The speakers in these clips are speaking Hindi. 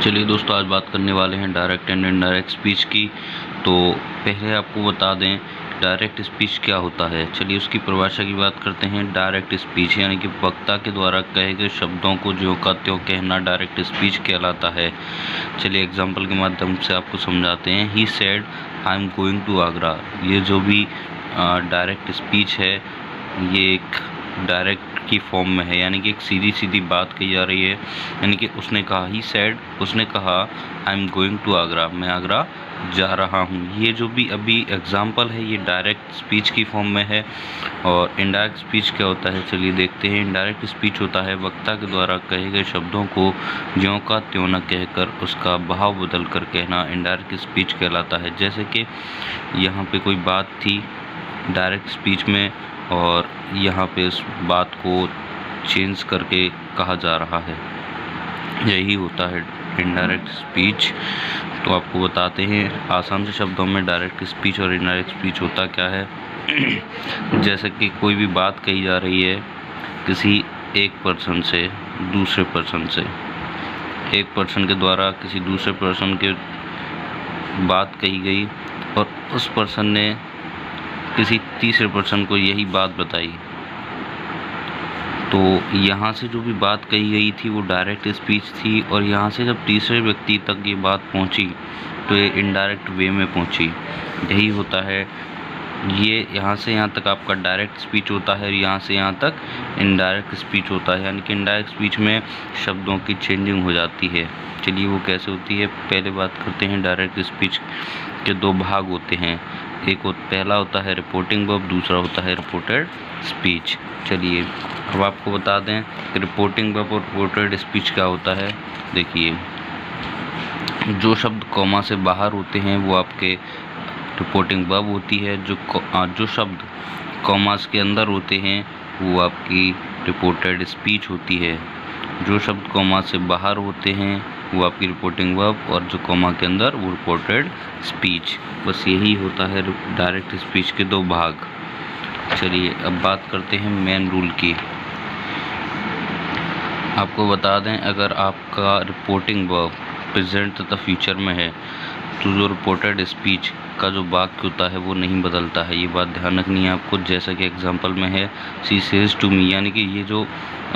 चलिए दोस्तों, आज बात करने वाले हैं डायरेक्ट एंड इनडायरेक्ट स्पीच की। तो पहले आपको बता दें डायरेक्ट स्पीच क्या होता है। चलिए उसकी परिभाषा की बात करते हैं। डायरेक्ट स्पीच यानी कि वक्ता के द्वारा कहे गए शब्दों को ज्यों का त्यों कहना डायरेक्ट स्पीच कहलाता है। चलिए एग्जाम्पल के माध्यम से आपको समझाते हैं। He said I am going to Agra. ये जो भी डायरेक्ट स्पीच है ये एक डायरेक्ट की फॉर्म में है, यानी कि एक सीधी सीधी बात कही जा रही है। यानी कि उसने कहा, ही सेड, उसने कहा I am going to Agra, मैं आगरा जा रहा हूँ। ये जो भी अभी एग्जाम्पल है ये डायरेक्ट स्पीच की फॉर्म में है। और इनडायरेक्ट स्पीच क्या होता है, चलिए देखते हैं। इनडायरेक्ट स्पीच होता है वक्ता के द्वारा कहे गए शब्दों को ज्यों का त्यों न कहकर उसका भाव बदल कर कहना इनडायरेक्ट स्पीच कहलाता है। जैसे कि यहाँ पे कोई बात थी डायरेक्ट स्पीच में और यहाँ पे उस बात को चेंज करके कहा जा रहा है, यही होता है इनडायरेक्ट स्पीच। तो आपको बताते हैं आसान से शब्दों में डायरेक्ट स्पीच और इनडायरेक्ट स्पीच होता क्या है। जैसे कि कोई भी बात कही जा रही है किसी एक पर्सन से दूसरे पर्सन से, एक पर्सन के द्वारा किसी दूसरे पर्सन के बात कही गई और उस पर्सन ने किसी तीसरे पर्सन को यही बात बताई। तो यहाँ से जो भी बात कही गई थी वो डायरेक्ट स्पीच थी, और यहाँ से जब तीसरे व्यक्ति तक ये बात पहुँची तो ये इनडायरेक्ट वे में पहुँची। यही होता है, ये यहाँ से यहाँ तक आपका डायरेक्ट स्पीच होता है और यहाँ से यहाँ तक इनडायरेक्ट स्पीच होता है। यानी कि इनडायरेक्ट स्पीच में शब्दों की चेंजिंग हो जाती है। चलिए वो कैसे होती है, पहले बात करते हैं। डायरेक्ट स्पीच के दो भाग होते हैं, पहला होता है रिपोर्टिंग वर्ब, दूसरा होता है रिपोर्टेड स्पीच। चलिए अब आपको बता दें कि रिपोर्टिंग वर्ब और रिपोर्टेड स्पीच क्या होता है। देखिए, जो शब्द कॉमा से बाहर होते हैं वो आपके रिपोर्टिंग वर्ब होती है। जो शब्द कॉमास के अंदर होते हैं वो आपकी रिपोर्टेड स्पीच होती है। जो शब्द कॉमा से बाहर होते हैं वो आपकी रिपोर्टिंग वर्ब, और जो कॉमा के अंदर वो रिपोर्टेड स्पीच। बस यही होता है डायरेक्ट स्पीच के दो भाग। चलिए अब बात करते हैं मेन रूल की। आपको बता दें अगर आपका रिपोर्टिंग वर्ब प्रेजेंट तथा फ्यूचर में है तो जो रिपोर्टेड स्पीच का जो वाक्य होता है वो नहीं बदलता है। ये बात ध्यान रखनी है आपको। जैसा कि एग्जांपल में है शी सेज टू मी, यानी कि ये जो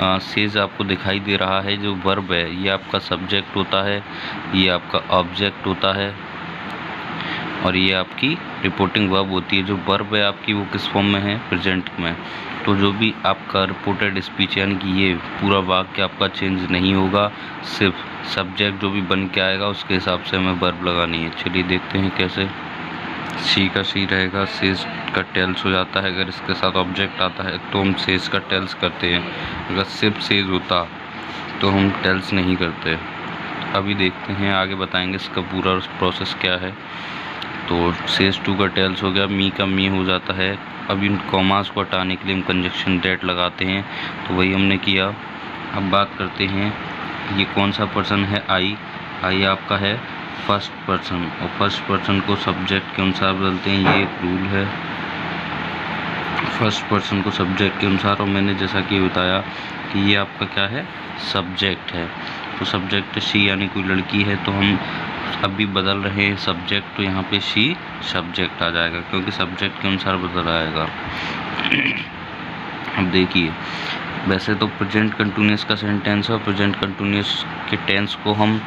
सेज आपको दिखाई दे रहा है जो वर्ब है ये आपका सब्जेक्ट होता है, ये आपका ऑब्जेक्ट होता है और ये आपकी रिपोर्टिंग वर्ब होती है। जो वर्ब है आपकी वो किस फॉर्म में है, प्रेजेंट में। तो जो भी आपका रिपोर्टेड स्पीच यानी कि ये पूरा वाक्य आपका चेंज नहीं होगा, सिर्फ सब्जेक्ट जो भी बन के आएगा उसके हिसाब से हमें वर्ब लगानी है। चलिए देखते हैं कैसे। सी का सी रहेगा, सेज का टेल्स हो जाता है। अगर इसके साथ ऑब्जेक्ट आता है तो हम सेज का टेल्स करते हैं। अगर सिर्फ सेज होता तो हम टेल्स नहीं करते। अभी देखते हैं, आगे बताएंगे इसका पूरा प्रोसेस क्या है। तो सेज टू का टेल्स हो गया, मी का मी हो जाता है। अब इन कॉमास को हटाने के लिए हम कंजक्शन डेट लगाते हैं, तो वही हमने किया। अब बात करते हैं ये कौन सा पर्सन है, आई आपका है फर्स्ट पर्सन, और फर्स्ट पर्सन को सब्जेक्ट के अनुसार बदलते हैं, ये एक रूल है। फर्स्ट पर्सन को सब्जेक्ट के अनुसार, और मैंने जैसा कि बताया कि ये आपका क्या है, सब्जेक्ट है। तो सब्जेक्ट शी यानी कोई लड़की है, तो हम अभी बदल रहे हैं सब्जेक्ट, तो यहाँ पे शी सब्जेक्ट आ जाएगा क्योंकि सब्जेक्ट के अनुसार बदल आएगा। अब देखिए, वैसे तो प्रेजेंट कंटिन्यूअस का सेंटेंस है और प्रेजेंट कंटिन्यूअस के टेंस को हम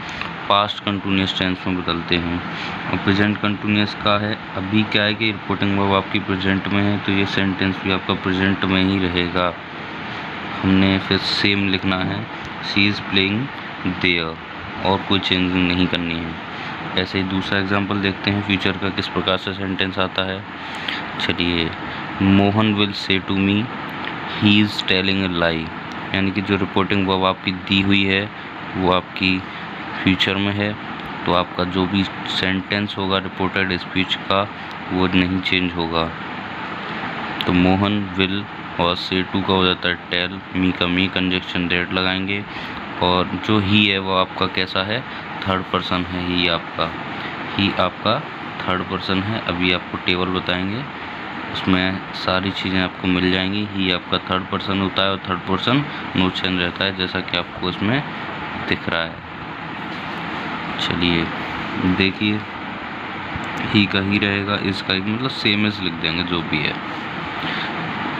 पास्ट कंटिन्यूअस टेंस में बदलते हैं। और प्रेजेंट कंटिन्यूअस का है, अभी क्या है कि रिपोर्टिंग वर्ब आपकी प्रेजेंट में है तो ये सेंटेंस भी आपका प्रेजेंट में ही रहेगा। हमने फिर सेम लिखना है, शी इज़ प्लेइंग देयर, और कोई चेंजिंग नहीं करनी है। ऐसे ही दूसरा एग्जांपल देखते हैं फ्यूचर का किस प्रकार से सेंटेंस आता है। चलिए, Mohan will say to me he is telling a lie, यानी कि जो रिपोर्टिंग वर्ब आपकी दी हुई है वो आपकी फ्यूचर में है, तो आपका जो भी सेंटेंस होगा रिपोर्टेड स्पीच का वो नहीं चेंज होगा। तो मोहन विल और से टू का हो जाता है टेल, मी का मी, कंजक्शन डेट लगाएंगे। और जो ही है वो आपका कैसा है, थर्ड पर्सन है। ही आपका थर्ड पर्सन है। अभी आपको टेबल बताएंगे, उसमें सारी चीज़ें आपको मिल जाएंगी। ही आपका थर्ड पर्सन होता है और थर्ड पर्सन नो चेंज रहता है, जैसा कि आपको इसमें दिख रहा है। चलिए देखिए, ही का ही रहेगा, इसका मतलब सेम एज लिख देंगे जो भी है।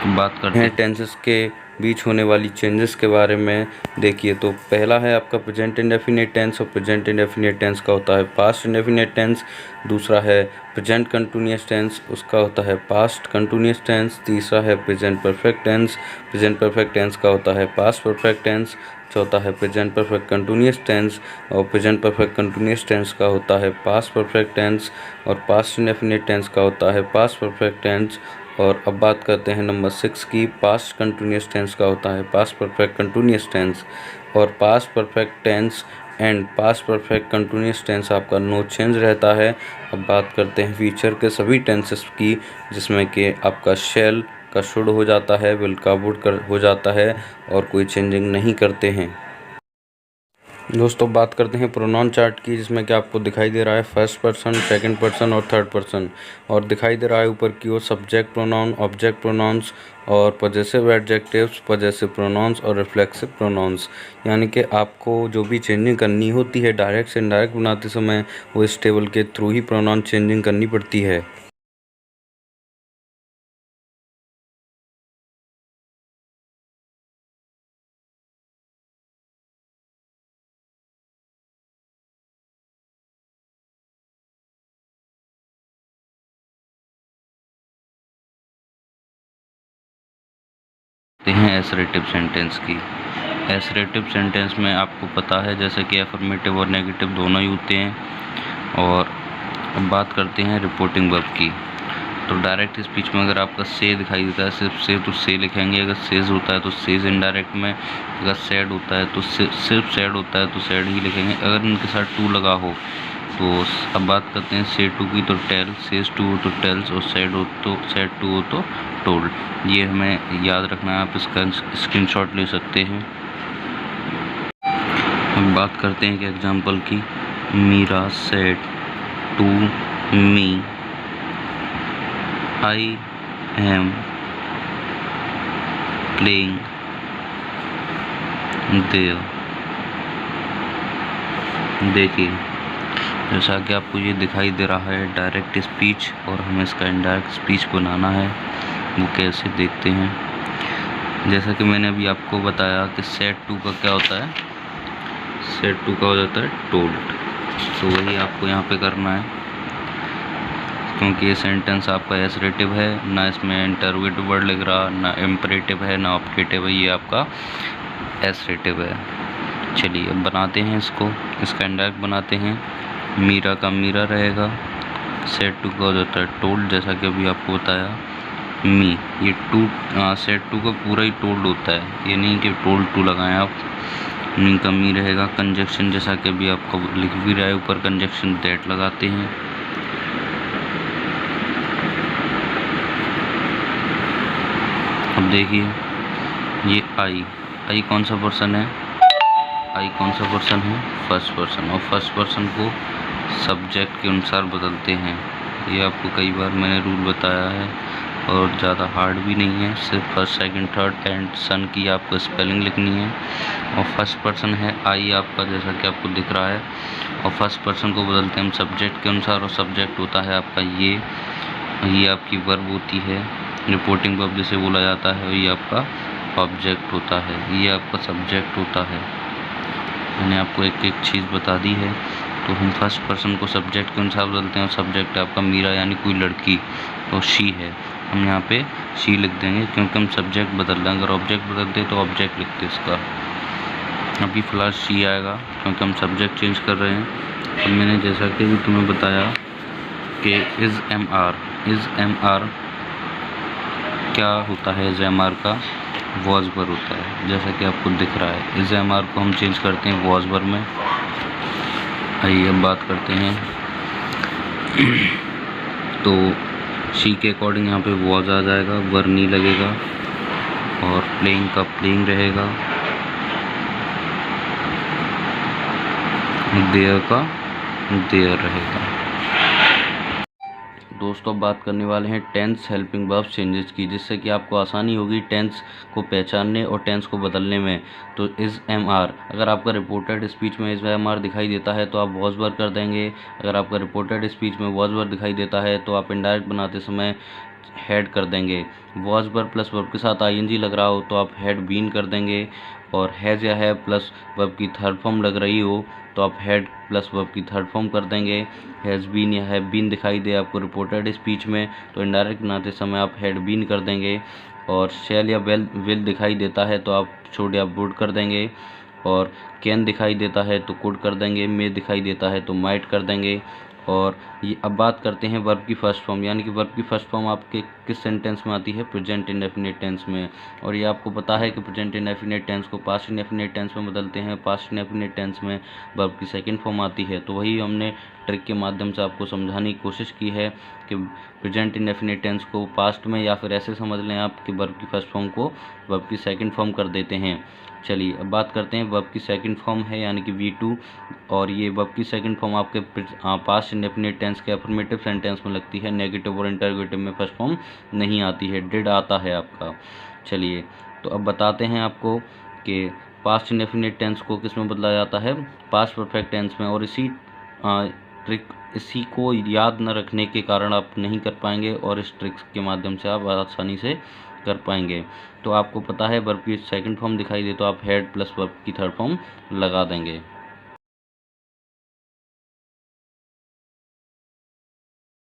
बात करते हैं टेंसेस के बीच होने वाली चेंजेस के बारे में। देखिए, तो पहला है आपका प्रेजेंट इंडेफिनिट टेंस, और प्रेजेंट इंडेफिनिट टेंस का होता है पास्ट इंडेफिनिट टेंस। दूसरा है प्रेजेंट कंटिन्यूअस टेंस, उसका होता है पास्ट कंटिन्यूअस टेंस। तीसरा है present perfect tense, present perfect tense का होता है पास्ट परफेक्ट टेंस। चौथा है प्रेजेंट परफेक्ट कंटिन्यूअस टेंस, और प्रेजेंट परफेक्ट कंटिन्यूअस टेंस का होता है पास्ट परफेक्ट टेंस, और पास्ट इंडेफिनिट टेंस का होता है पास्ट परफेक्ट टेंस। और अब बात करते हैं नंबर 6 की। पास्ट कंटिन्यूअस टेंस का होता है पास्ट परफेक्ट कंटिन्यूअस टेंस, और past perfect tense and past perfect continuous tense आपका नो चेंज रहता है। अब बात करते हैं फ्यूचर के सभी टेंसेस की, जिसमें कि आपका शेल का शुड हो जाता है, विल का वुड कर हो जाता है, और कोई चेंजिंग नहीं करते हैं। दोस्तों बात करते हैं प्रोनाउन चार्ट की, जिसमें कि आपको दिखाई दे रहा है फर्स्ट पर्सन, सेकंड पर्सन और थर्ड पर्सन, और दिखाई दे रहा है ऊपर की ओर सब्जेक्ट प्रोनाउन, ऑब्जेक्ट प्रोनाउंस और पजेसिव एडजेक्टिव्स, पजेसिव प्रोनाउंस और रिफ्लेक्सिव प्रोनाउंस। यानी कि आपको जो भी चेंजिंग करनी होती है डायरेक्ट से इनडायरेक्ट बनाते समय, वो इस टेबल के थ्रू ही प्रोनाउन चेंजिंग करनी पड़ती है। हैं एसरेटिव सेंटेंस की। एसरेटिव सेंटेंस में आपको पता है जैसे कि एफर्मेटिव और नेगेटिव दोनों ही होते हैं। और अब बात करते हैं रिपोर्टिंग वर्ब की। तो डायरेक्ट स्पीच में अगर आपका से दिखाई देता है सिर्फ से, तो से लिखेंगे। अगर सेज होता है तो सेज इनडायरेक्ट में। अगर सैड होता है तो सिर्फ सैड होता है तो सैड ही लिखेंगे, अगर इनके साथ टू लगा हो तो। अब बात करते हैं से टू की, तो टेल, सेज टू हो तो टेल्स, और सैड हो तो सैड टू हो तो टोल्ड। ये हमें याद रखना है, आप इसका स्क्रीनशॉट ले सकते हैं। अब बात करते हैं कि एग्जाम्पल की। Meera said to me I am playing there. देखिए, जैसा कि आपको ये दिखाई दे रहा है डायरेक्ट स्पीच, और हमें इसका इनडायरेक्ट स्पीच बनाना है। वो कैसे देखते हैं, जैसा कि मैंने अभी आपको बताया कि सेड टू का क्या होता है, सेड टू का हो जाता है टोल्ड। तो वही आपको यहाँ पे करना है, क्योंकि ये सेंटेंस आपका एसरेटिव है, ना इसमें इंटरोगेटिव वर्ड लिख रहा, ना इम्परेटिव है, ना ऑब्जेक्टिव है, ये आपका एसरेटिव है। चलिए अब बनाते हैं इसको, इसका इनडायरेक्ट बनाते हैं। मीरा का मीरा रहेगा, सेड टू का हो जाता है टोल्ड, जैसा कि अभी आपको बताया। मी, ये टू सेड टू का पूरा ही टोल्ड होता है, ये नहीं कि टोल्ड टू लगाएं आप। मी का मी रहेगा। कंजक्शन जैसा कि अभी आपको लिख भी रहा है ऊपर, कंजक्शन दैट लगाते हैं। अब देखिए, ये आई कौन सा पर्सन है, आई कौन सा पर्सन है, फर्स्ट पर्सन, और फर्स्ट पर्सन को सब्जेक्ट के अनुसार बदलते हैं। ये आपको कई बार मैंने रूल बताया है, और ज़्यादा हार्ड भी नहीं है, सिर्फ फर्स्ट सेकंड थर्ड एंड सन की आपको स्पेलिंग लिखनी है। और फर्स्ट पर्सन है आई आपका, जैसा कि आपको दिख रहा है, और फर्स्ट पर्सन को बदलते हैं हम सब्जेक्ट के अनुसार, और सब्जेक्ट होता है आपका ये आपकी वर्ब होती है, रिपोर्टिंग वर्ब जिसे बोला जाता है, और ये आपका ऑब्जेक्ट होता है, ये आपका सब्जेक्ट होता है। मैंने आपको एक एक चीज़ बता दी है। तो हम फर्स्ट पर्सन को सब्जेक्ट के अनुसार बदलते हैं, और सब्जेक्ट आपका मीरा यानी कोई लड़की, तो शी है, हम यहाँ पे शी लिख देंगे, क्योंकि हम सब्जेक्ट बदल रहे हैं। अगर ऑब्जेक्ट बदलते तो ऑब्जेक्ट लिखते इसका। अभी फ़िलहाल शी आएगा, क्योंकि हम सब्जेक्ट चेंज कर रहे हैं। अब मैंने जैसा कि भी तुम्हें बताया कि इज़ एम आर क्या होता है, इज़ एम आर का वॉज वर होता है, जैसा कि आपको दिख रहा है। इज़ एम आर को हम चेंज करते हैं वॉज वर में। आइए अब बात करते हैं। तो शी के अकॉर्डिंग यहाँ पे वॉज आ जाएगा, वर नहीं लगेगा, और प्लेइंग का प्लेइंग रहेगा, देयर का देयर रहेगा। दोस्तों बात करने वाले हैं टेंस हेल्पिंग वर्ब चेंजेस की, जिससे कि आपको आसानी होगी टेंस को पहचानने और टेंस को बदलने में। तो इज़ एम आर, अगर आपका रिपोर्टेड स्पीच में इज़ एम आर दिखाई देता है तो आप वॉज वर्ब कर देंगे। अगर आपका रिपोर्टेड स्पीच में वॉज वर्ब दिखाई देता है तो आप इनडायरेक्ट बनाते समय हैड कर देंगे। वॉज वर्ब प्लस वर्ब के साथ आईएनजी लग रहा हो तो आप हैड बीन कर देंगे। और हैज़ या हैव प्लस वर्ब की थर्ड फॉर्म लग रही हो तो आप हैड प्लस वर्ब की थर्ड फॉर्म कर देंगे। हैज़ बीन या हैव बीन दिखाई दे आपको रिपोर्टेड स्पीच में तो इनडायरेक्ट बनाते समय आप हैड बीन कर देंगे। और शैल या विल दिखाई देता है तो आप शुड या वुड कर देंगे। और कैन दिखाई देता है तो कुड कर देंगे। मे दिखाई देता है तो माइट कर देंगे। और ये अब बात करते हैं वर्ब की फर्स्ट फॉर्म, यानी कि वर्ब की फर्स्ट फॉर्म आपके किस सेंटेंस में आती है, प्रेजेंट इंडेफिनिट टेंस में। और ये आपको पता है कि प्रेजेंट इंडेफिनिट टेंस को पास्ट इंडेफिनिट टेंस में बदलते हैं। पास्ट इंडेफिनिट टेंस में वर्ब की सेकंड फॉर्म आती है। तो वही हमने ट्रिक के माध्यम से आपको समझाने की कोशिश की है कि प्रेजेंट इंडेफिनिट टेंस को पास्ट में, या फिर ऐसे समझ लें आप कि वर्ब की फर्स्ट फॉर्म को वर्ब की सेकंड फॉर्म कर देते हैं। चलिए अब बात करते हैं वर्ब की सेकंड फॉर्म है यानी कि V2। और ये वर्ब की सेकंड फॉर्म आपके पास्ट इंडेफिनिट टेंस के अफर्मेटिव सेंटेंस में लगती है। नेगेटिव और इंटरोगेटिव में फर्स्ट फॉर्म नहीं आती है, डिड आता है आपका। चलिए तो अब बताते हैं आपको कि पास्ट इंडेफिनिट टेंस को किस में बदला जाता है, पास्ट परफेक्ट टेंस में। और इसी को याद न रखने के कारण आप नहीं कर पाएंगे और इस ट्रिक्स के माध्यम से आप आसानी से कर पाएंगे। तो आपको पता है वर्ब की सेकंड फॉर्म दिखाई दे तो आप हैड प्लस वर्ब की थर्ड फॉर्म लगा देंगे।